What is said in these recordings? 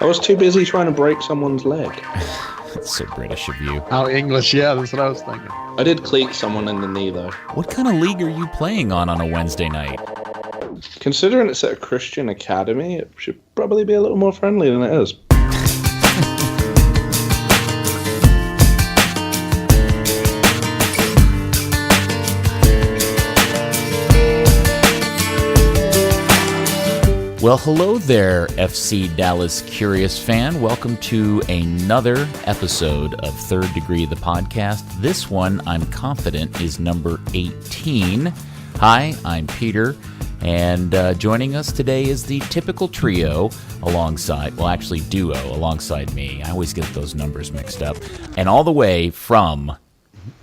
I was too busy trying to break someone's leg. That's so British of you. How English, yeah, that's what I was thinking. I did cleat someone in the knee, though. What kind of league are you playing on a Wednesday night? Considering it's at a Christian academy, it should probably be a little more friendly than it is. Well, hello there, FC Dallas Curious fan. Welcome to another episode of Third Degree, the podcast. This one, I'm confident, is number 18. Hi, I'm Peter, and joining us today is the typical trio alongside, well, actually duo alongside me. I always get those numbers mixed up. And all the way from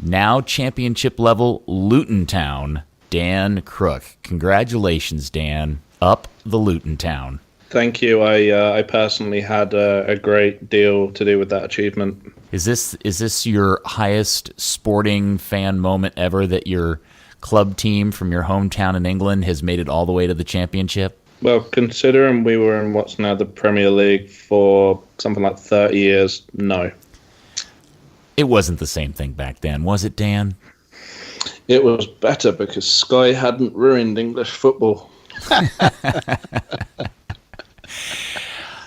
now championship level Luton Town, Dan Crooke. Congratulations, Dan. Up the Luton Town. Thank you. I personally had a great deal to do with that achievement. Is this your highest sporting fan moment ever, that your club team from your hometown in England has made it all the way to the championship? Well, considering we were in what's now the Premier League for something like 30 years, no. It wasn't the same thing back then, was it, Dan? It was better because Sky hadn't ruined English football.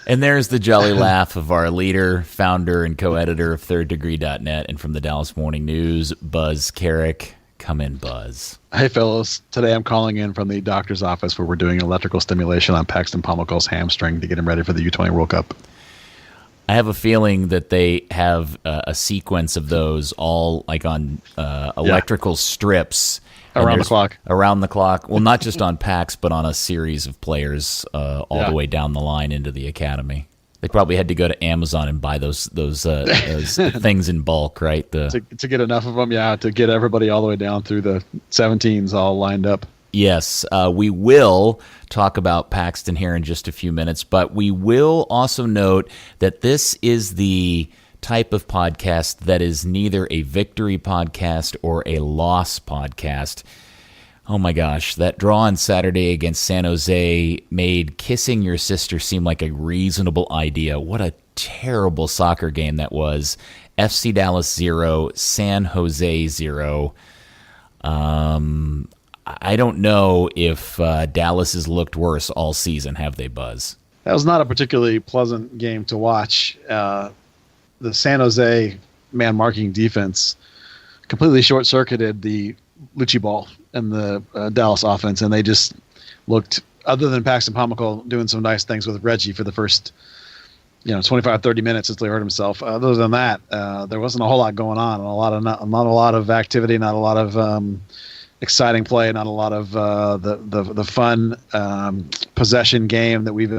And there's the jolly laugh of our leader, founder, and co-editor of ThirdDegree.net and from the Dallas Morning News, Buzz Carrick. Come in, Buzz. Hey, fellas. Today I'm calling in from the doctor's office where we're doing electrical stimulation on Paxton Pommel's hamstring to get him ready for the U20 World Cup. I have a feeling that they have a sequence of those all like on electrical strips. Around the clock. Around the clock. Well, not just on PAX, but on a series of players all the way down the line into the academy. They probably had to go to Amazon and buy those things in bulk, right? To get enough of them, yeah, to get everybody all the way down through the 17s all lined up. Yes, we will talk about Paxton here in just a few minutes, but we will also note that this is the type of podcast that is neither a victory podcast or a loss podcast. Oh my gosh, that draw on Saturday against San Jose made kissing your sister seem like a reasonable idea. What a terrible soccer game that was. FC Dallas 0, San Jose 0. I don't know if Dallas has looked worse all season, have they, Buzz? That was not a particularly pleasant game to watch. The San Jose man-marking defense completely short-circuited the Lucci ball and the Dallas offense, and they just looked, other than Paxton Pommel's doing some nice things with Reggie for the first 25, 30 minutes since he hurt himself. Other than that, there wasn't a whole lot going on, not a lot of activity, not a lot of exciting play, not a lot of the fun possession game that we've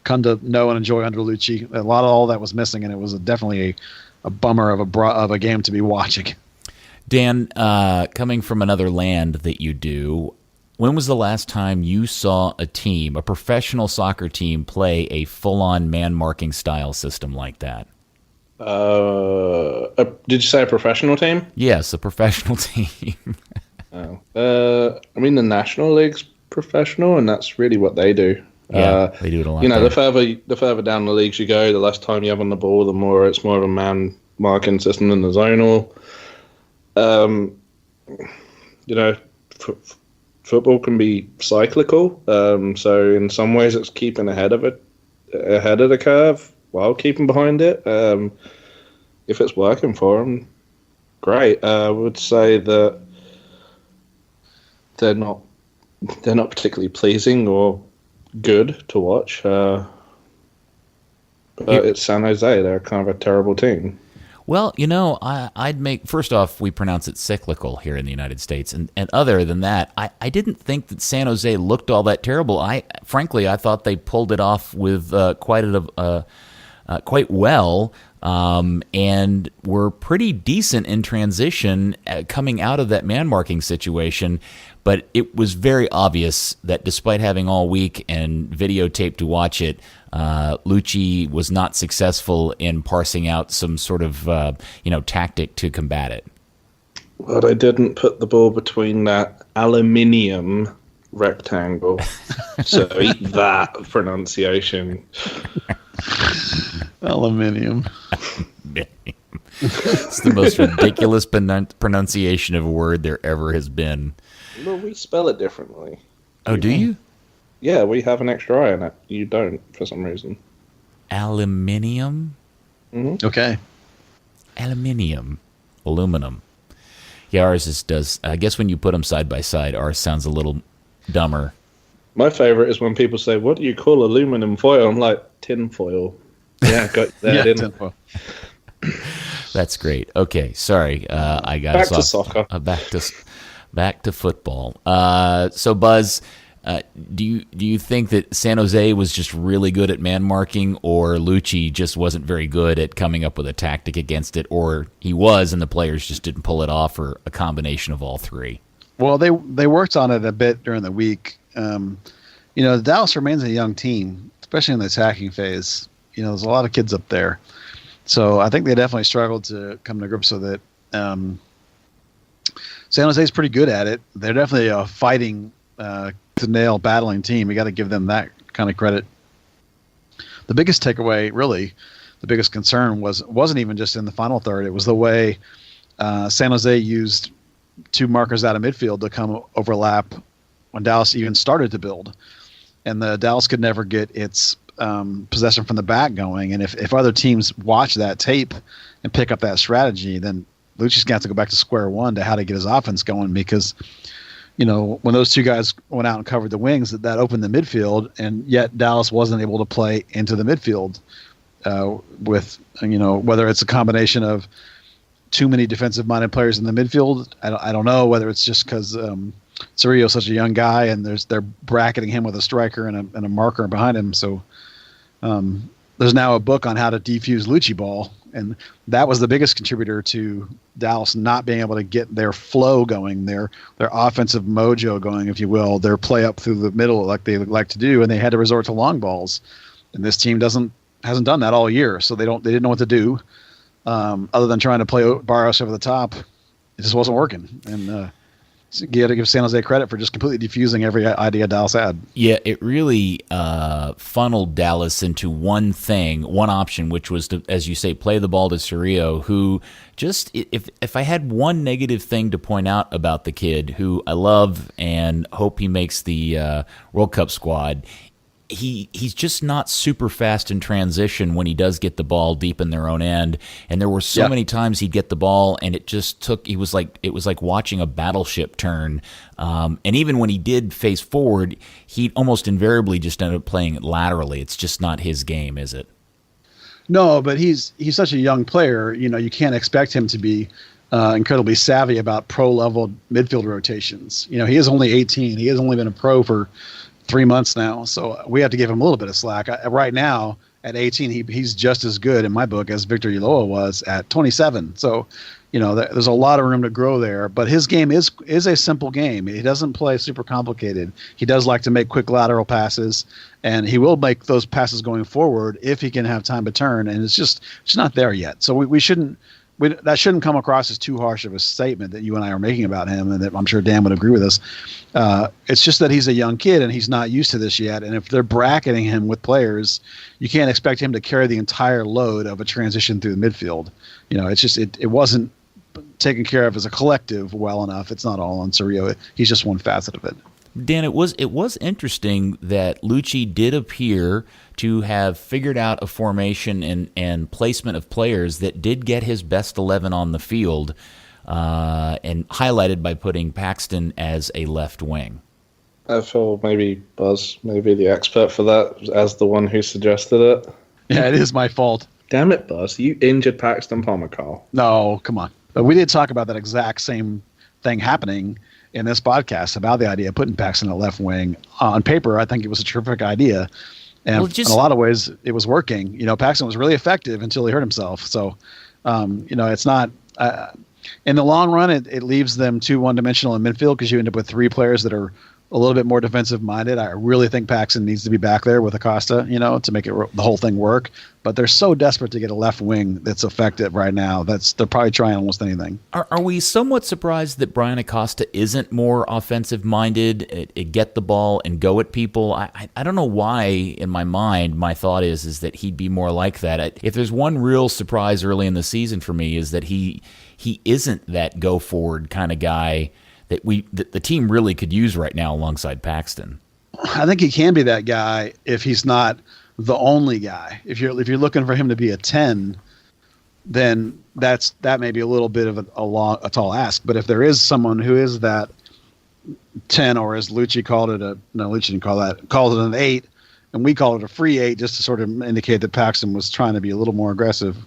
come to know and enjoy under Lucci. A lot of all that was missing, and it was definitely a bummer of a game to be watching. Dan, coming from another land that you do, when was the last time you saw a professional soccer team, play a full-on man-marking style system like that? Did you say a professional team? Yes, a professional team. I mean, the National League's professional, and that's really what they do. Yeah, they do it a lot. The further down the leagues you go, the less time you have on the ball, the more it's more of a man marking system than the zonal. Football can be cyclical. So in some ways, it's keeping ahead of the curve while keeping behind it. If it's working for them, great. I would say that they're not particularly pleasing or good to watch. But it's San Jose. They're kind of a terrible team. Well, I'd make, first off, we pronounce it cyclical here in the United States. And other than that, I didn't think that San Jose looked all that terrible. Frankly, I thought they pulled it off with quite well. And were pretty decent in transition coming out of that man-marking situation. But it was very obvious that despite having all week and videotape to watch it, Lucci was not successful in parsing out some sort of tactic to combat it. Well, they didn't put the ball between that aluminium rectangle. So eat that pronunciation. Aluminium. It's the most ridiculous pronunciation of a word there ever has been. Well, we spell it differently. Oh, do you? Yeah, we have an extra I in it. You don't, for some reason. Aluminium? Mm-hmm. Okay. Aluminium. Aluminum. Yeah, ours does. I guess when you put them side by side, ours sounds a little dumber. My favorite is when people say, "What do you call aluminum foil?" I'm like, tin foil. Yeah, got that in. Tin foil. That's great. Okay, sorry. I got Back us to off. soccer. Back to football. So, Buzz, do you think that San Jose was just really good at man marking, or Lucci just wasn't very good at coming up with a tactic against it, or he was and the players just didn't pull it off, or a combination of all three? Well, they worked on it a bit during the week. Dallas remains a young team, especially in the attacking phase. There's a lot of kids up there. So I think they definitely struggled to come to grips with it. San Jose is pretty good at it. They're definitely a fighting, to-nail battling team. You got to give them that kind of credit. The biggest takeaway, really, the biggest concern wasn't even just in the final third. It was the way San Jose used two markers out of midfield to come overlap when Dallas even started to build. And the Dallas could never get its possession from the back going. And if other teams watch that tape and pick up that strategy, then Lucci's going to have to go back to square one to how to get his offense going, because, when those two guys went out and covered the wings, that opened the midfield, and yet Dallas wasn't able to play into the midfield with, whether it's a combination of too many defensive-minded players in the midfield. I don't know whether it's just because Cerrillo's such a young guy and they're bracketing him with a striker and a marker behind him. So there's now a book on how to defuse Lucci ball, and that was the biggest contributor to Dallas not being able to get their flow going, their offensive mojo going, if you will, their play up through the middle like they like to do, and they had to resort to long balls. And this team hasn't done that all year, so they didn't know what to do other than trying to play Barrios over the top. It just wasn't working, and so you got to give San Jose credit for just completely defusing every idea Dallas had. Yeah, it really funneled Dallas into one option, which was to, as you say, play the ball to Cerrillo, who just, if I had one negative thing to point out about the kid, who I love and hope he makes the World Cup squad, he's just not super fast in transition when he does get the ball deep in their own end. And there were so many times he'd get the ball and it was like watching a battleship turn. And even when he did face forward, he almost invariably just ended up playing it laterally. It's just not his game, is it? No, but he's such a young player. You can't expect him to be incredibly savvy about pro-level midfield rotations. He is only 18. He has only been a pro for 3 months now, so we have to give him a little bit of slack. Right now, at 18, he's just as good in my book as Victor Ulloa was at 27. So, there's a lot of room to grow there. But his game is a simple game. He doesn't play super complicated. He does like to make quick lateral passes, and he will make those passes going forward if he can have time to turn. And it's not there yet. So we shouldn't. That shouldn't come across as too harsh of a statement that you and I are making about him, and that I'm sure Dan would agree with us. It's just that he's a young kid and he's not used to this yet. And if they're bracketing him with players, you can't expect him to carry the entire load of a transition through the midfield. It's just it wasn't taken care of as a collective well enough. It's not all on Cerrillo. He's just one facet of it. Dan, it was interesting that Lucci did appear to have figured out a formation and placement of players that did get his best 11 on the field, and highlighted by putting Paxton as a left wing. I feel maybe Buzz may be the expert for that, as the one who suggested it. Yeah, it is my fault. Damn it, Buzz. You injured Paxton Palmer, Carl. No, come on. But we did talk about that exact same thing happening in this podcast about the idea of putting Paxton at left wing. On paper, I think it was a terrific idea. And in a lot of ways, it was working. Paxton was really effective until he hurt himself. So, it's not in the long run, it leaves them too one-dimensional in midfield, because you end up with three players that are a little bit more defensive minded. I really think Paxton needs to be back there with Acosta, to make the whole thing work. But they're so desperate to get a left wing that's effective right now. They're probably trying almost anything. Are we somewhat surprised that Brian Acosta isn't more offensive minded, get the ball and go at people? I don't know why in my mind my thought is that he'd be more like that. If there's one real surprise early in the season for me is that he isn't that go forward kind of guy that the team really could use right now alongside Paxton. I think he can be that guy if he's not the only guy. If you're looking for him to be a 10, then that may be a little bit of a tall ask. But if there is someone who is that 10, or as Lucci called it, Lucci didn't called it an 8, and we call it a free 8, just to sort of indicate that Paxton was trying to be a little more aggressive.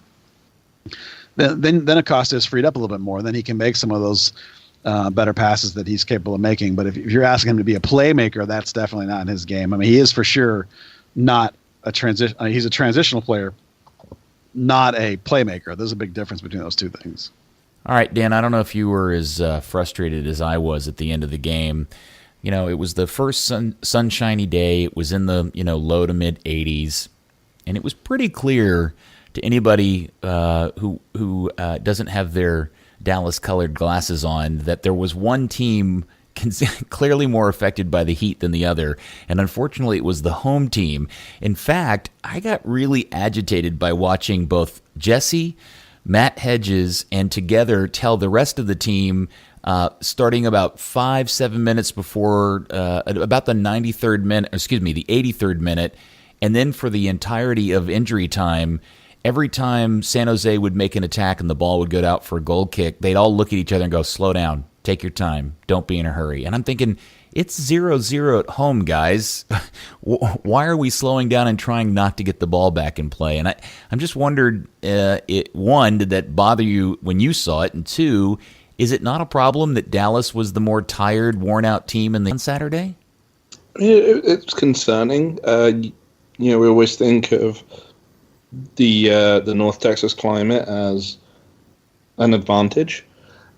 Then Acosta is freed up a little bit more, and then he can make some of those better passes that he's capable of making. But if you're asking him to be a playmaker, that's definitely not in his game. I mean, he is for sure not a transition. He's a transitional player, not a playmaker. There's a big difference between those two things. All right, Dan, I don't know if you were as frustrated as I was at the end of the game. It was the first sunshiny day. It was in the low to mid 80s, and it was pretty clear to anybody who doesn't have their Dallas-colored glasses on that there was one team clearly more affected by the heat than the other, and unfortunately it was the home team. In fact, I got really agitated by watching both Jesse, Matt Hedges, and together tell the rest of the team, starting about 5-7 minutes before about the 93rd minute, the 83rd minute, and then for the entirety of injury time. Every time San Jose would make an attack and the ball would go out for a goal kick, they'd all look at each other and go, "Slow down, take your time, don't be in a hurry." And I'm thinking, it's 0-0 at home, guys. Why are we slowing down and trying not to get the ball back in play? And I'm just wondered, one, did that bother you when you saw it? And two, is it not a problem that Dallas was the more tired, worn-out team on Saturday? It's concerning. We always think of the North Texas climate as an advantage.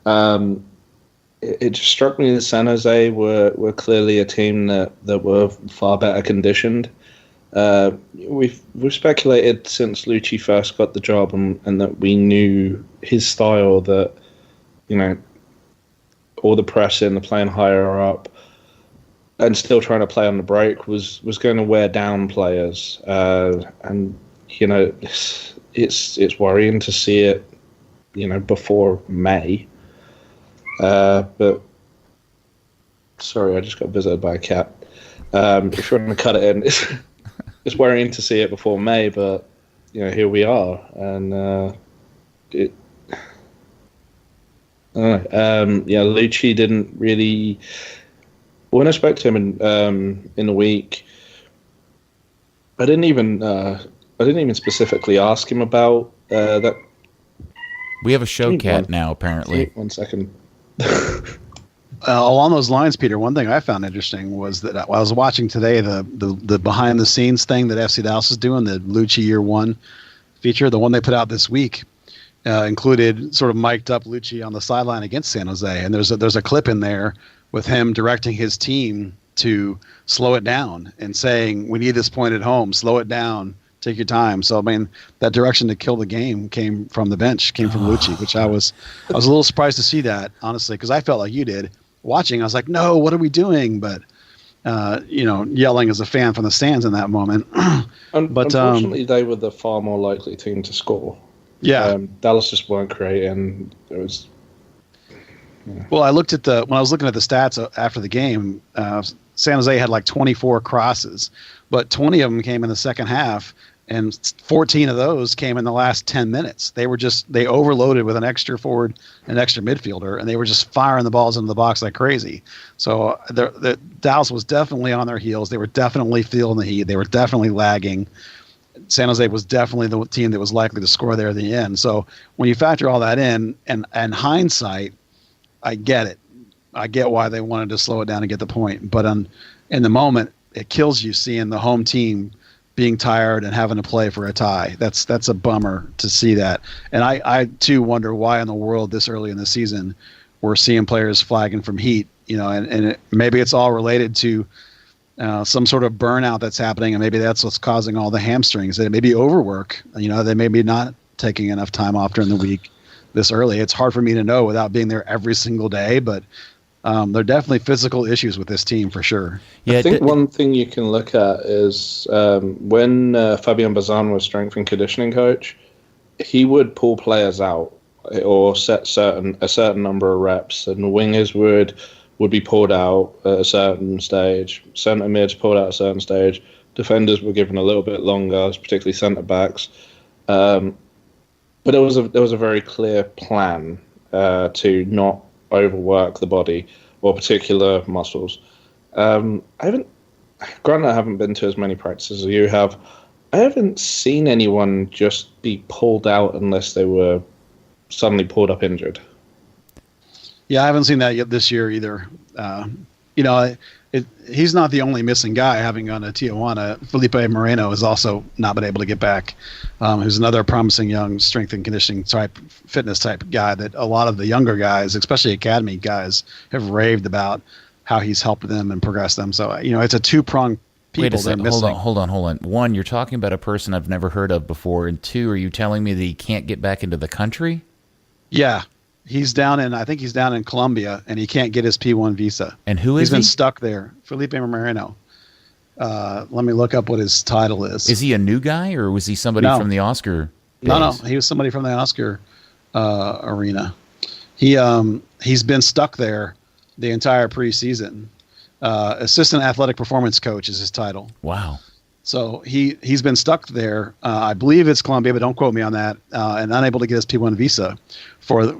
It just struck me that San Jose were clearly a team that were far better conditioned. We've speculated since Lucci first got the job and that we knew his style, that all the pressing, the playing higher up, and still trying to play on the break was going to wear down players. And it's worrying to see it, before May. But sorry, I just got visited by a cat. If you want to cut it in, it's worrying to see it before May, but here we are, and I don't know. Lucci didn't really. When I spoke to him in the week, I didn't even specifically ask him about that. We have a show cat now, apparently. 1 second. Along those lines, Peter, one thing I found interesting was that I was watching today the behind the scenes thing that FC Dallas is doing, the Lucci Year One feature, the one they put out this week, included sort of mic'd up Lucci on the sideline against San Jose, and there's a clip in there with him directing his team to slow it down and saying, "We need this point at home, slow it down, take your time." So I mean, that direction to kill the game came from the bench, came from Lucci, which I was a little surprised to see that, honestly, because I felt like you did watching. I was like, "No, what are we doing?" But yelling as a fan from the stands in that moment. But unfortunately, they were the far more likely team to score. Yeah, Dallas just weren't creating. It was. Yeah. Well, when I was looking at the stats after the game, San Jose had like 24 crosses, but 20 of them came in the second half, and 14 of those came in the last 10 minutes. They overloaded with an extra forward, an extra midfielder, and they were just firing the balls into the box like crazy. So the Dallas was definitely on their heels. They were definitely feeling the heat. They were definitely lagging. San Jose was definitely the team that was likely to score there at the end. So when you factor all that in, and hindsight, I get it. I get why they wanted to slow it down and get the point. But in the moment, it kills you seeing the home team being tired and having to play for a tie. That's a bummer to see that. And I too wonder why in the world this early in the season we're seeing players flagging from heat maybe it's all related to some sort of burnout that's happening, and maybe that's what's causing all the hamstrings. It may be overwork. They may be not taking enough time off during the week this early. It's hard for me to know without being there every single day, but there are definitely physical issues with this team for sure. Yeah, I think one thing you can look at is when Fabian Bazan was strength and conditioning coach, he would pull players out or set a certain number of reps, and the wingers would be pulled out at a certain stage, centre mids pulled out at a certain stage, defenders were given a little bit longer, particularly centre backs. But there was a very clear plan to not overwork the body or particular muscles. Granted, I haven't been to as many practices as you have. I haven't seen anyone just be pulled out unless they were suddenly pulled up injured. Yeah, I haven't seen that yet this year either. He's not the only missing guy. Having gone to Tijuana, Felipe Moreno has also not been able to get back. Who's another promising young strength and conditioning fitness type guy that a lot of the younger guys, especially academy guys, have raved about how he's helped them and progressed them. So it's a two-pronged people. Wait a second. Hold on. One, you're talking about a person I've never heard of before, and two, are you telling me that he can't get back into the country? Yeah. I think he's down in Colombia, and he can't get his P1 visa. And who is he? He's been stuck there. Felipe Moreno. Let me look up what his title is. Is he a new guy, or was he somebody from the Oscar days? No. He was somebody from the Oscar arena. He's been stuck there the entire preseason. Assistant athletic performance coach is his title. Wow. So he's been stuck there. I believe it's Colombia, but don't quote me on that. And unable to get his P1 visa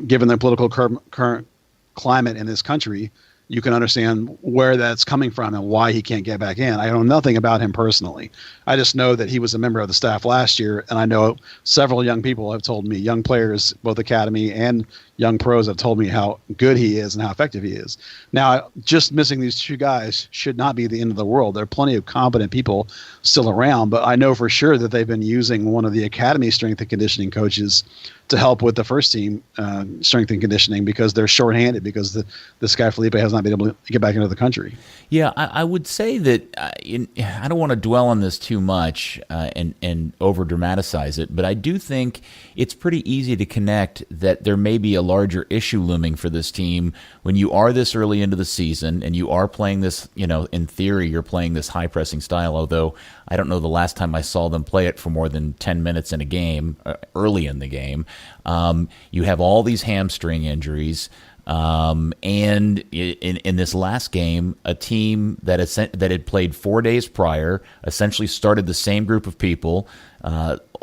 given the political current climate in this country. You can understand where that's coming from and why he can't get back in. I know nothing about him personally. I just know that he was a member of the staff last year, and I know several young people have told me, young players, both academy and young pros, have told me how good he is and how effective he is. Now, just missing these two guys should not be the end of the world. There are plenty of competent people still around, but I know for sure that they've been using one of the academy strength and conditioning coaches to help with the first team strength and conditioning because they're shorthanded because this guy Felipe has not been able to get back into the country. Yeah, I would say that I don't want to dwell on this too much and over dramatize it, but I do think it's pretty easy to connect that there may be a larger issue looming for this team when you are this early into the season and you are playing this, in theory, you're playing this high pressing style, although I don't know the last time I saw them play it for more than 10 minutes in a game, early in the game. You have all these hamstring injuries. And in this last game, a team that had played 4 days prior essentially started the same group of people,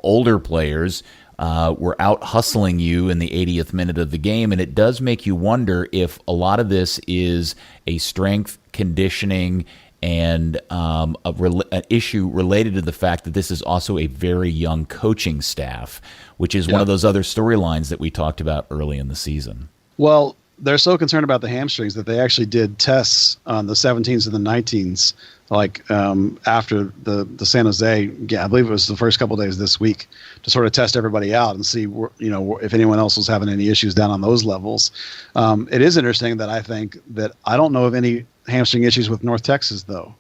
older players, were out hustling you in the 80th minute of the game, and it does make you wonder if a lot of this is a strength conditioning and an issue related to the fact that this is also a very young coaching staff, which is one of those other storylines that we talked about early in the season. Well, they're so concerned about the hamstrings that they actually did tests on the 17s and the 19s, after the San Jose game. I believe it was the first couple of days this week to sort of test everybody out and see, if anyone else was having any issues down on those levels. It is interesting that I think that I don't know of any hamstring issues with North Texas, though.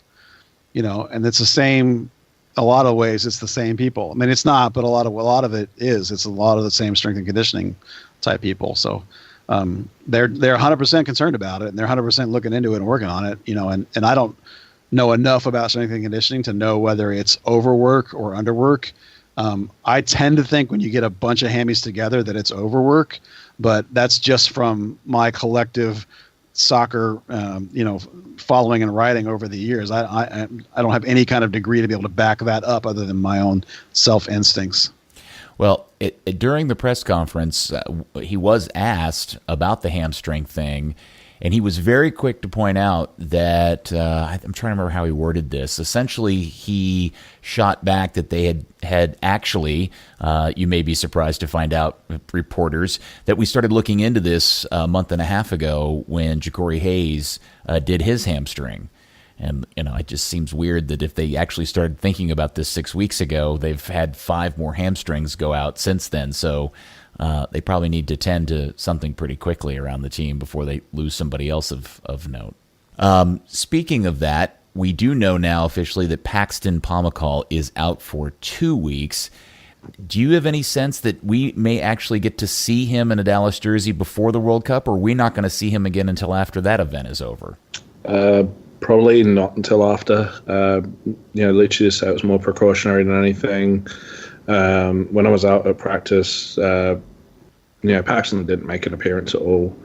And it's the same. A lot of ways, it's the same people. I mean, it's not, but a lot of it is. It's a lot of the same strength and conditioning type people. So. They're 100% concerned about it, and they're 100% looking into it and working on it. And I don't know enough about strength and conditioning to know whether it's overwork or underwork. I tend to think when you get a bunch of hammies together that it's overwork, but that's just from my collective soccer, following and writing over the years. I don't have any kind of degree to be able to back that up other than my own self instincts. Well, during the press conference, he was asked about the hamstring thing, and he was very quick to point out that, I'm trying to remember how he worded this. Essentially, he shot back that they had actually, you may be surprised to find out, reporters, that we started looking into this a month and a half ago when Ja'Cory Hayes did his hamstring. And, it just seems weird that if they actually started thinking about this 6 weeks ago, they've had 5 more hamstrings go out since then. So they probably need to tend to something pretty quickly around the team before they lose somebody else of note. Speaking of that, we do know now officially that Paxton Pomykal is out for 2 weeks. Do you have any sense that we may actually get to see him in a Dallas jersey before the World Cup, or are we not going to see him again until after that event is over? Probably not until after. Lucci just said it was more precautionary than anything. When I was out at practice, Paxton didn't make an appearance at all.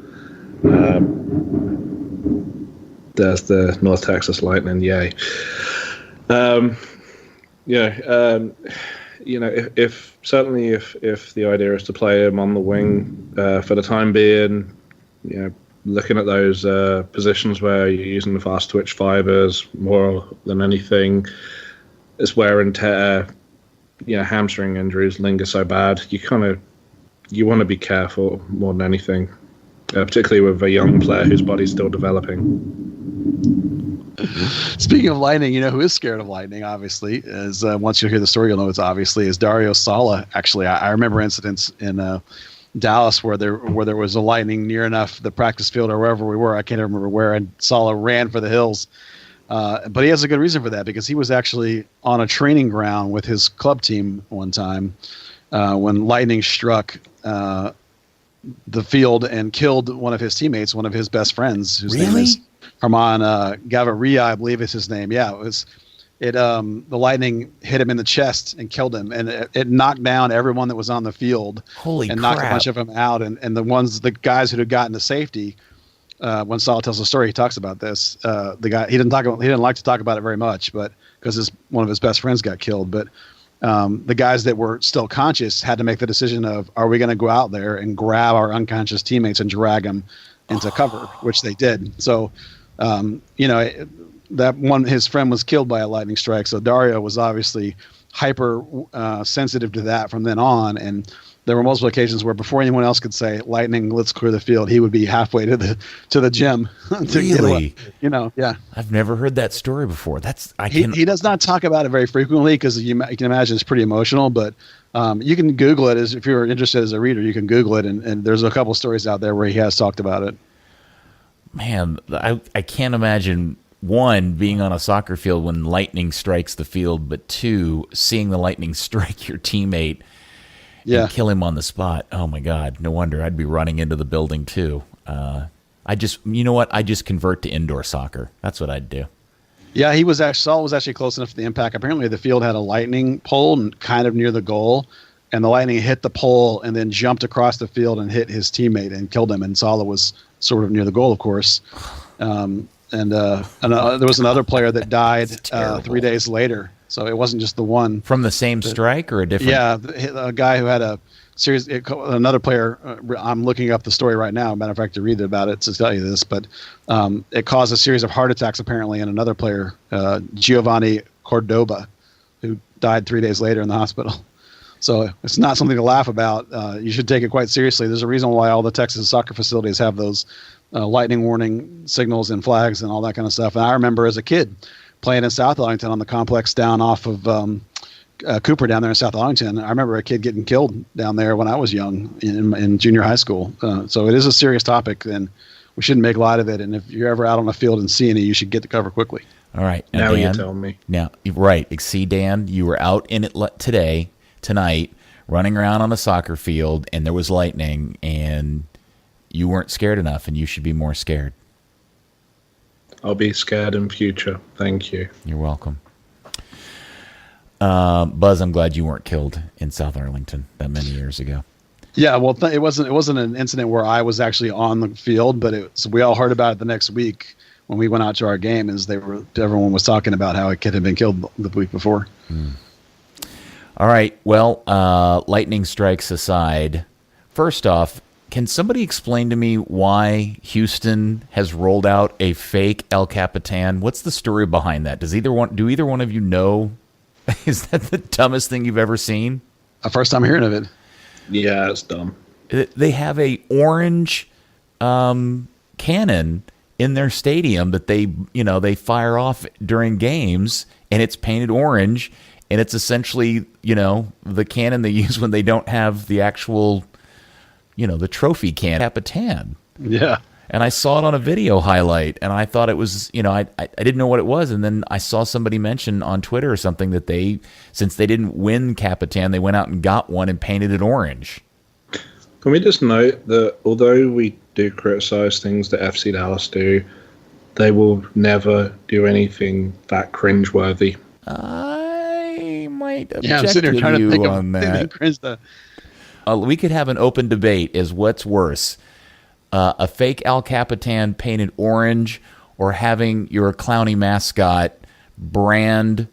There's the North Texas Lightning, yay. If the idea is to play him on the wing for the time being, looking at those positions where you're using the fast twitch fibers more than anything, it's wear and tear. Hamstring injuries linger so bad. You want to be careful more than anything, particularly with a young player whose body's still developing. Speaking of Lightning, who is scared of Lightning, obviously, is once you hear the story, you'll know it's obviously, is Dario Sala. Actually, I remember incidents in Dallas where there was a Lightning near enough the practice field or wherever we were. I can't remember where, and Sala ran for the hills. But he has a good reason for that, because he was actually on a training ground with his club team one time when Lightning struck the field and killed one of his teammates, one of his best friends, whose name is Herman Gaviria, I believe is his name. Yeah, the Lightning hit him in the chest and killed him, and it knocked down everyone that was on the field. Holy and crap. Knocked a bunch of them out, and the guys who had gotten to safety. When Saul tells the story, he talks about this. The guy he didn't like to talk about it very much, but because one of his best friends got killed. But the guys that were still conscious had to make the decision of, are we going to go out there and grab our unconscious teammates and drag them into cover, which they did. So, that one, his friend was killed by a lightning strike. So Dario was obviously hyper sensitive to that from then on. And there were multiple occasions where before anyone else could say, Lightning, let's clear the field, he would be halfway to the gym. To really? Yeah. I've never heard that story before. He does not talk about it very frequently because you can imagine it's pretty emotional, but you can Google it if you're interested as a reader. You can Google it, and there's a couple stories out there where he has talked about it. Man, I can't imagine, one, being on a soccer field when lightning strikes the field, but two, seeing the lightning strike your teammate and kill him on the spot. Oh my God, no wonder I'd be running into the building too. I just convert to indoor soccer. That's what I'd do. Yeah, Saul was actually close enough to the impact. Apparently the field had a lightning pole kind of near the goal, and the lightning hit the pole and then jumped across the field and hit his teammate and killed him. And Sala was sort of near the goal, of course. And there was another player that died 3 days later. So it wasn't just the one. From the same strike or a different? Yeah, a guy who had a series. Another player. I'm looking up the story right now. Matter of fact, to read about it to tell you this, but it caused a series of heart attacks apparently, and another player, Giovanni Cordoba, who died 3 days later in the hospital. So it's not something to laugh about. You should take it quite seriously. There's a reason why all the Texas soccer facilities have those lightning warning signals and flags and all that kind of stuff. And I remember as a kid playing in South Arlington on the complex down off of Cooper down there in South Arlington. I remember a kid getting killed down there when I was young in junior high school. So it is a serious topic, and we shouldn't make light of it. And if you're ever out on a field and seeing it, you should get to cover quickly. All right. Now Dan, you're telling me. Now, right. See, Dan, you were out in it tonight, running around on a soccer field, and there was lightning, and you weren't scared enough, and you should be more scared. I'll be scared in future. Thank you. You're welcome. Buzz, I'm glad you weren't killed in South Arlington that many years ago. Yeah, well, it wasn't an incident where I was actually on the field, but we all heard about it the next week when we went out to our game. Everyone was talking about how a kid had been killed the week before. All right. Well, lightning strikes aside, first off, can somebody explain to me why Houston has rolled out a fake El Capitan? What's the story behind that? Do either one of you know? Is that the dumbest thing you've ever seen? First time hearing of it. Yeah, it's dumb. They have a orange cannon in their stadium that they fire off during games, and it's painted orange, and it's essentially the cannon they use when they don't have the actual the trophy can Capitan. Yeah. And I saw it on a video highlight, and I thought it was, I didn't know what it was. And then I saw somebody mention on Twitter or something that since they didn't win Capitan, they went out and got one and painted it orange. Can we just note that although we do criticize things that FC Dallas do, they will never do anything that cringeworthy. I might object I'm sitting here trying to think on of that. Cringe the We could have an open debate as what's worse. A fake El Capitan painted orange, or having your Clowny mascot brand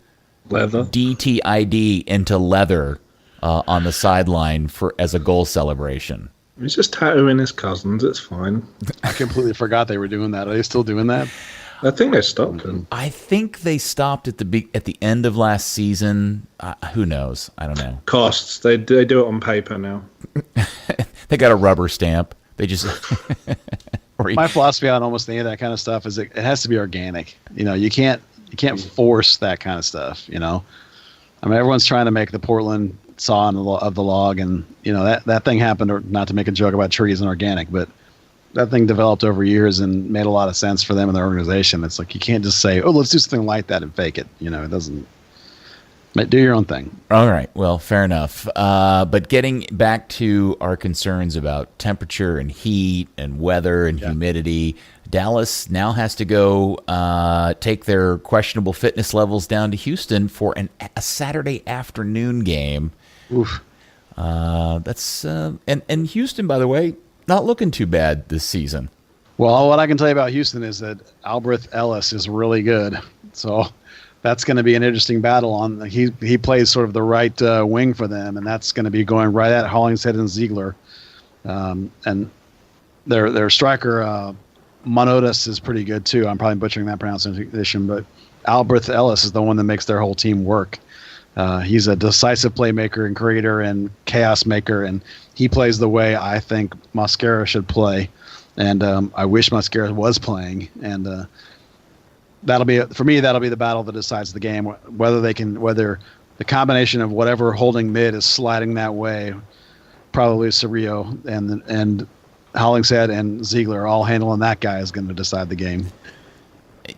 Leather. DTID into leather on the sideline as a goal celebration. He's just tattooing his cousins. It's fine. I completely forgot they were doing that. Are they still doing that? I think they stopped him. I think they stopped at the end of last season. Who knows? I don't know. Costs. They do it on paper now. They got a rubber stamp. They just. My philosophy on almost any of that kind of stuff is it has to be organic. You can't force that kind of stuff. I mean, everyone's trying to make the Portland saw of the log, and that thing happened. Or not to make a joke about trees and organic, but that thing developed over years and made a lot of sense for them and their organization. It's like you can't just say, "Oh, let's do something like that" and fake it. It doesn't. Do your own thing. All right. Well, fair enough. But getting back to our concerns about temperature and heat and weather and humidity, Dallas now has to go take their questionable fitness levels down to Houston for a Saturday afternoon game. Oof. That's and Houston, by the way, not looking too bad this season. Well, what I can tell you about Houston is that Alberth Ellis is really good. So that's going to be an interesting battle. He plays sort of the right wing for them, and that's going to be going right at Hollingshead and Ziegler. And their striker Monotis is pretty good too. I'm probably butchering that pronunciation, but Alberth Ellis is the one that makes their whole team work. He's a decisive playmaker and creator and chaos maker, and he plays the way I think Mosquera should play. And I wish Mosquera was playing. And that'll be the battle that decides the game. Whether the combination of whatever holding mid is sliding that way, probably Cerrillo and Hollingshead and Ziegler are all handling that guy is going to decide the game.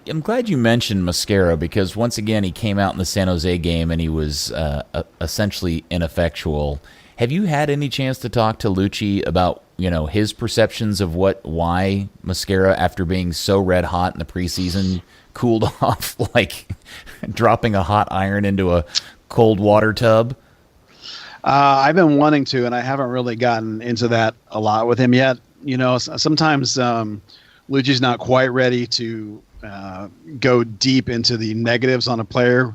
I'm glad you mentioned Mosquera, because once again he came out in the San Jose game and he was essentially ineffectual. Have you had any chance to talk to Lucci about his perceptions of why Mosquera, after being so red hot in the preseason, cooled off like dropping a hot iron into a cold water tub? I've been wanting to, and I haven't really gotten into that a lot with him yet. Sometimes Lucci's not quite ready to go deep into the negatives on a player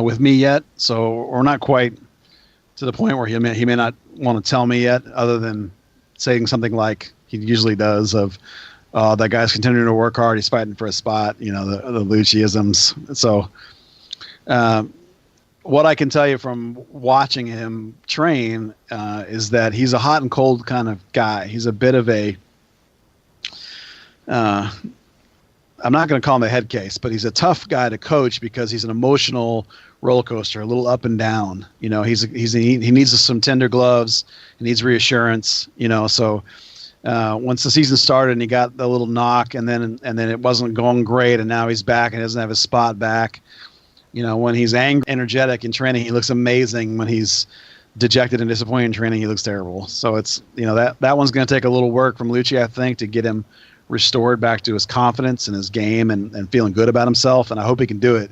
with me yet. So we're not quite to the point where he may not want to tell me yet, other than saying something like he usually does of, that guy's continuing to work hard. He's fighting for a spot, the Lucci-isms. So what I can tell you from watching him train is that he's a hot and cold kind of guy. He's a bit of a I'm not going to call him a head case, but he's a tough guy to coach because he's an emotional roller coaster, a little up and down. He needs some tender gloves. He needs reassurance. So once the season started and he got the little knock, and then it wasn't going great, and now he's back and doesn't have his spot back. When he's angry, energetic in training, he looks amazing. When he's dejected and disappointed in training, he looks terrible. So it's that one's going to take a little work from Lucci, I think, to get him restored back to his confidence in his game and feeling good about himself, and I hope he can do it.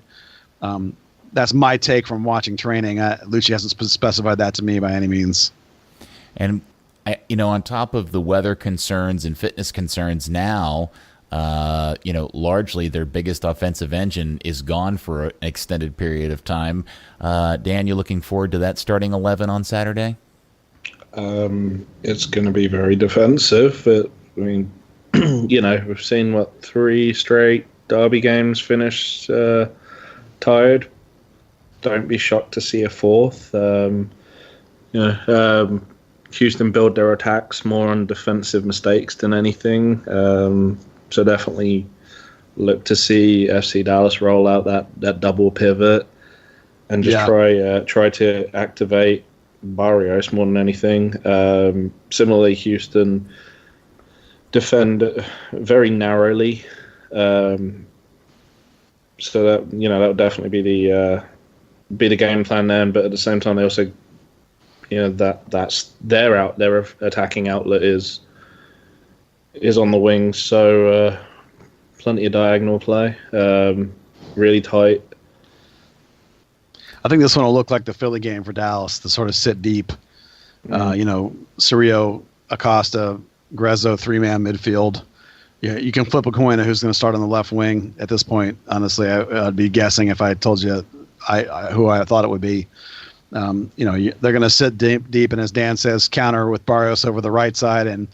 That's my take from watching training. Lucci hasn't specified that to me by any means. And on top of the weather concerns and fitness concerns now, largely their biggest offensive engine is gone for an extended period of time. Dan, you looking forward to that starting 11 on Saturday? It's going to be very defensive, but we've seen 3 straight derby games finish tired. Don't be shocked to see a 4th. Houston build their attacks more on defensive mistakes than anything. So definitely look to see FC Dallas roll out that double pivot and just try to activate Barrios more than anything. Similarly, Houston defend very narrowly. So that that would definitely be the game plan then. But at the same time, they also that's their attacking outlet is on the wings. So plenty of diagonal play, really tight. I think this one will look like the Philly game for Dallas, to sort of sit deep. Cerrillo, Acosta, Grezzo, 3-man midfield. Yeah, you can flip a coin of who's going to start on the left wing at this point. Honestly, I'd be guessing if I told you who I thought it would be. They're going to sit deep, and as Dan says, counter with Barrios over the right side, and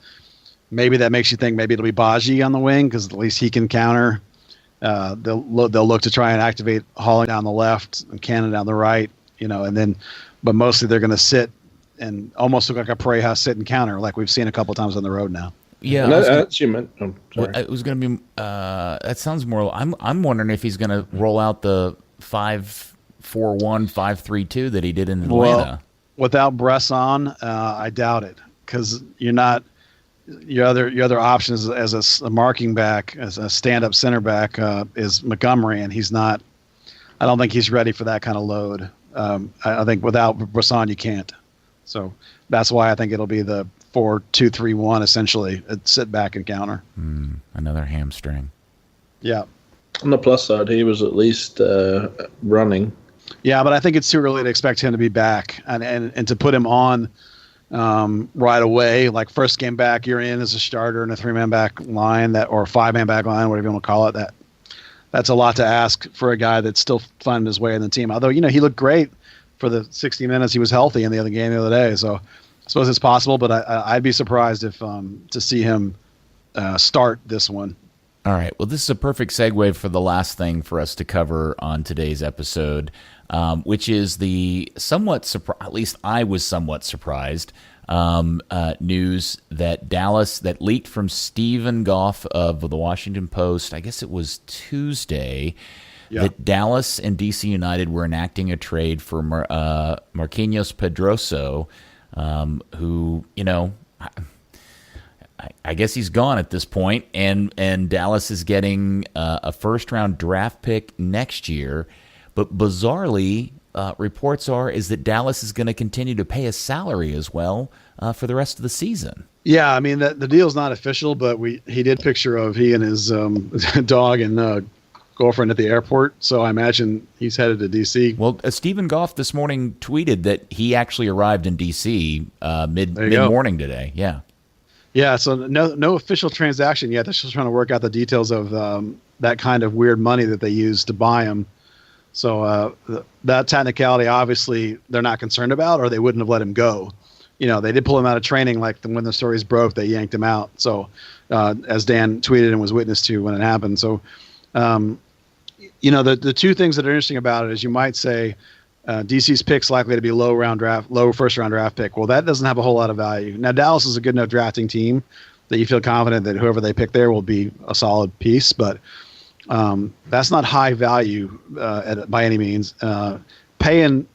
maybe that makes you think maybe it'll be Baji on the wing because at least he can counter. They'll look to try and activate Holling down the left and Cannon down the right, but mostly they're going to sit and almost look like a Pareja sit and counter like we've seen a couple times on the road now. Yeah, that's you meant. Well, it was going to be. That sounds more. I'm wondering if he's going to roll out the 5-4-1, 5-3-2 that he did in Atlanta. Well, without Bresson, I doubt it because you're not. Your other option as a marking back, as a stand-up center back, is Montgomery, and he's not. I don't think he's ready for that kind of load. I think without Bresson, you can't. So that's why I think it'll be the 4-2-3-1 essentially. Sit back and counter. Another hamstring. Yeah. On the plus side, he was at least running. Yeah, but I think it's too early to expect him to be back and to put him on right away. Like first game back, you're in as a starter in a 3-man back line or a 5-man back line, whatever you want to call it. That's a lot to ask for a guy that's still finding his way in the team. Although he looked great for the 60 minutes he was healthy in the other game the other day. So I suppose it's possible, but I'd be surprised if to see him start this one. All right. Well, this is a perfect segue for the last thing for us to cover on today's episode, which is the at least I was somewhat surprised, news that leaked from Stephen Goff of the Washington Post. I guess it was Tuesday. Yeah. That Dallas and DC United were enacting a trade for Marquinhos Pedroso, who, I guess he's gone at this point, and Dallas is getting a first-round draft pick next year. But bizarrely, reports is that Dallas is going to continue to pay a salary as well for the rest of the season. Yeah, I mean, the deal's not official, but he did picture of he and his dog and girlfriend at the airport, so I imagine he's headed to D.C. Well, Stephen Goff this morning tweeted that he actually arrived in D.C. mid-morning today. Yeah. Yeah, so no official transaction yet. They're still trying to work out the details of that kind of weird money that they used to buy him. So that technicality, obviously, they're not concerned about, or they wouldn't have let him go. They did pull him out of training, like when the stories broke, they yanked him out. So as Dan tweeted and was witness to when it happened. So, the two things that are interesting about it is you might say DC's pick's likely to be low first round draft pick. Well, that doesn't have a whole lot of value. Now, Dallas is a good enough drafting team that you feel confident that whoever they pick there will be a solid piece, but that's not high value by any means. Paying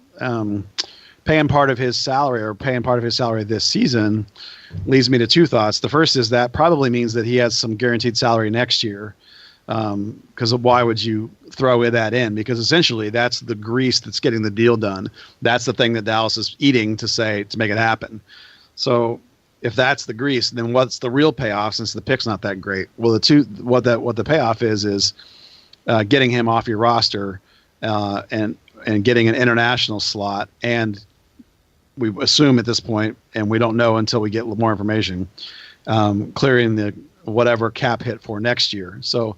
part of his salary this season leads me to two thoughts. The first is that probably means that he has some guaranteed salary next year. Because why would you throw that in? Because essentially that's the grease that's getting the deal done. That's the thing that Dallas is eating to make it happen. So if that's the grease, then what's the real payoff since the pick's not that great? Well, what the payoff is getting him off your roster and getting an international slot. And we assume at this point, and we don't know until we get more information, clearing the whatever cap hit for next year. So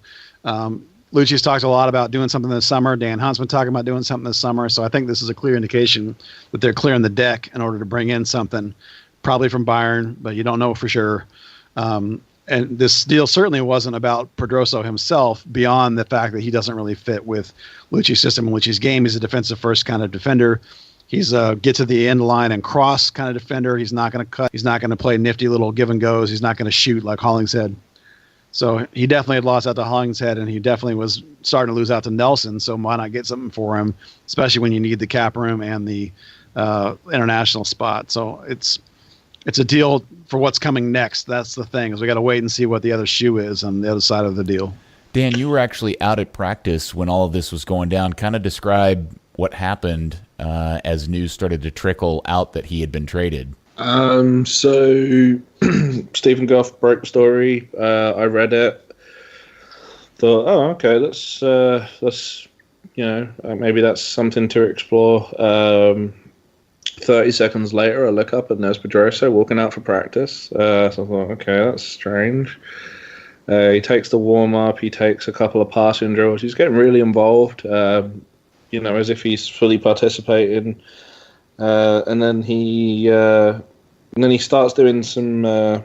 Lucci's talked a lot about doing something this summer. Dan Hunt's been talking about doing something this summer. So I think this is a clear indication that they're clearing the deck in order to bring in something, probably from Bayern, but you don't know for sure. And this deal certainly wasn't about Pedroso himself, beyond the fact that he doesn't really fit with Lucci's system and Lucci's game. He's a defensive first kind of defender. He's a get to the end line and cross kind of defender. He's not going to cut. He's not going to play nifty little give and goes. He's not going to shoot like Hollingshead. So he definitely had lost out to Hollingshead, and he definitely was starting to lose out to Nelson. So why not get something for him, especially when you need the cap room and the international spot. So it's a deal for what's coming next. That's the thing, is we got to wait and see what the other shoe is on the other side of the deal. Dan, you were actually out at practice when all of this was going down. Kind of describe what happened as news started to trickle out that he had been traded. So Stephen Goff broke the story. I read it. Thought, oh, okay, that's maybe that's something to explore. 30 seconds later, I look up and there's Pedroso walking out for practice. So I thought, okay, that's strange. He takes the warm-up, he takes a couple of passing drills. He's getting really involved, as if he's fully participating. And then he starts doing some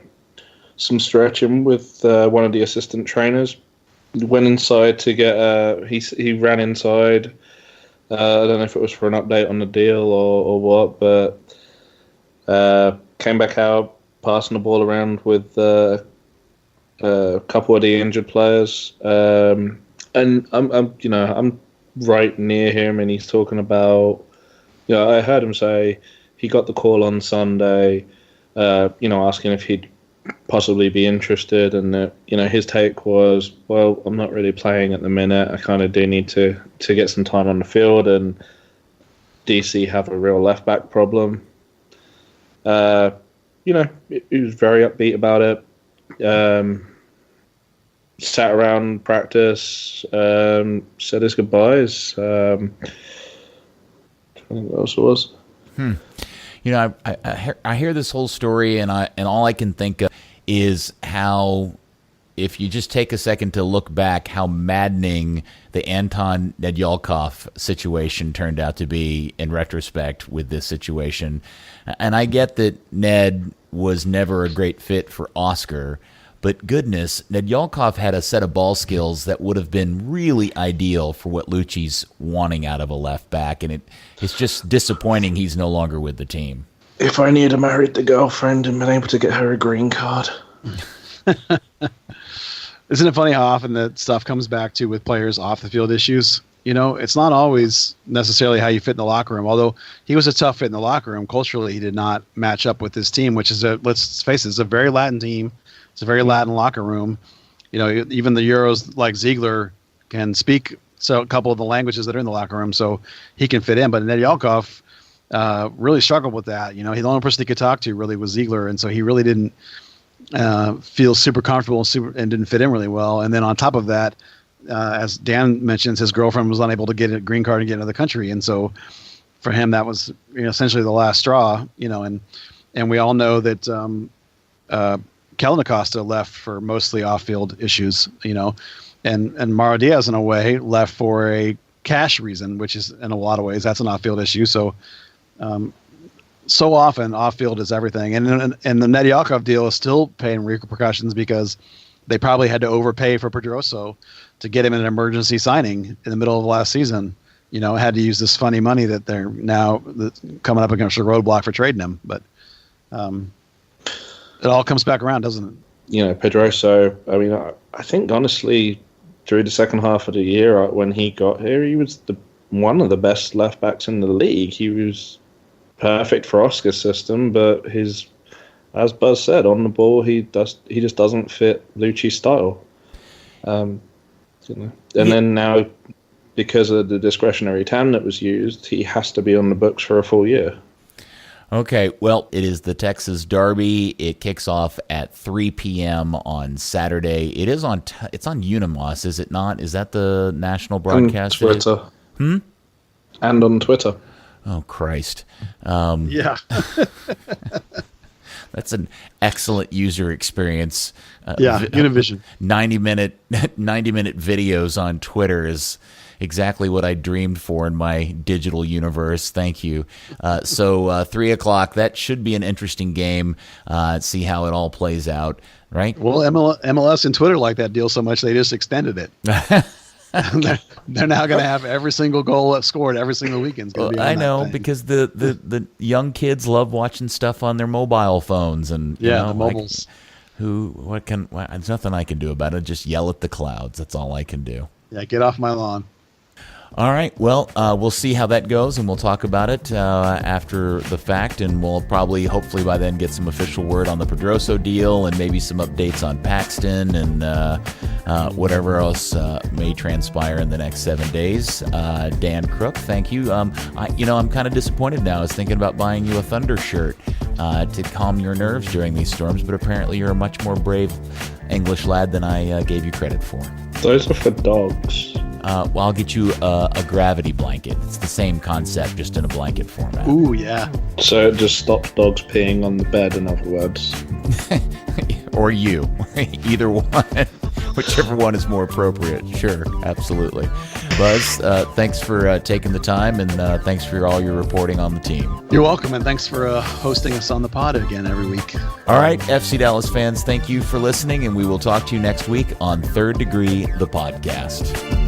stretching with one of the assistant trainers. Went inside to get he ran inside. I don't know if it was for an update on the deal or what, but came back out, passing the ball around with a couple of the injured players. And I'm right near him, and he's talking about. I heard him say he got the call on Sunday, asking if he'd possibly be interested, and his take was, well, I'm not really playing at the minute. I kind of do need to get some time on the field, and DC have a real left back problem. He was very upbeat about it. Sat around practice, said his goodbyes. I think what else it was. I hear this whole story, and all I can think of is how, if you just take a second to look back, how maddening the Anton Nedyalkov situation turned out to be in retrospect with this situation. And I get that Ned was never a great fit for Oscar, but goodness, Nedyalkov had a set of ball skills that would have been really ideal for what Lucci's wanting out of a left back, and it's just disappointing he's no longer with the team. If only he'd have married the girlfriend and been able to get her a green card. Isn't it funny how often that stuff comes back to with players off the field issues? It's not always necessarily how you fit in the locker room. Although he was a tough fit in the locker room, culturally he did not match up with this team, which is let's face it, it's a very Latin team. It's a very Latin locker room. Even the Euros like Ziegler can speak a couple of the languages that are in the locker room, so he can fit in. But Nedyalkov really struggled with that. The only person he could talk to really was Ziegler, and so he really didn't feel super comfortable and didn't fit in really well. And then on top of that, as Dan mentions, his girlfriend was unable to get a green card and get into the country, and so for him that was essentially the last straw. And we all know that Kellen Acosta left for mostly off-field issues, and Mauro Diaz in a way left for a cash reason, which is in a lot of ways that's an off-field issue. So often off-field is everything, and the Nedyalkov deal is still paying repercussions because they probably had to overpay for Pedroso to get him an emergency signing in the middle of last season. Had to use this funny money that they're now coming up against a roadblock for trading him, but. It all comes back around, doesn't it? Pedroso, I think honestly, through the second half of the year when he got here, he was one of the best left backs in the league. He was perfect for Oscar's system, but as Buzz said, on the ball, he just doesn't fit Lucci's style. And then now, because of the discretionary TAM that was used, he has to be on the books for a full year. Okay, well, it is the Texas Derby. It kicks off at 3 p.m. on Saturday. It is it's on Unimos, is it not? Is that the national broadcast? On Twitter. And on Twitter. Oh, Christ. Yeah. That's an excellent user experience. Univision. 90-minute videos on Twitter is exactly what I dreamed for in my digital universe. Thank you. So 3 o'clock, that should be an interesting game. See how it all plays out, right? Well, MLS and Twitter like that deal so much they just extended it. They're now going to have every single goal scored every single weekend. I know, because the young kids love watching stuff on their mobile phones, and the mobiles. There's nothing I can do about it. Just yell at the clouds. That's all I can do. Yeah, get off my lawn. All right. Well, we'll see how that goes, and we'll talk about it after the fact, and we'll probably, hopefully by then, get some official word on the Pedroso deal and maybe some updates on Paxton and whatever else may transpire in the next 7 days. Dan Crooke, thank you. I'm kind of disappointed now. I was thinking about buying you a Thunder shirt to calm your nerves during these storms, but apparently you're a much more brave English lad than I gave you credit for. Those are for dogs. Well, I'll get you a gravity blanket. It's the same concept, just in a blanket format. Ooh, yeah. So it just stops dogs peeing on the bed, in other words. Or you. Either one. Whichever one is more appropriate. Sure, absolutely. Buzz, thanks for taking the time, and thanks for all your reporting on the team. You're welcome, and thanks for hosting us on the pod again every week. All right, FC Dallas fans, thank you for listening, and we will talk to you next week on Third Degree, the podcast.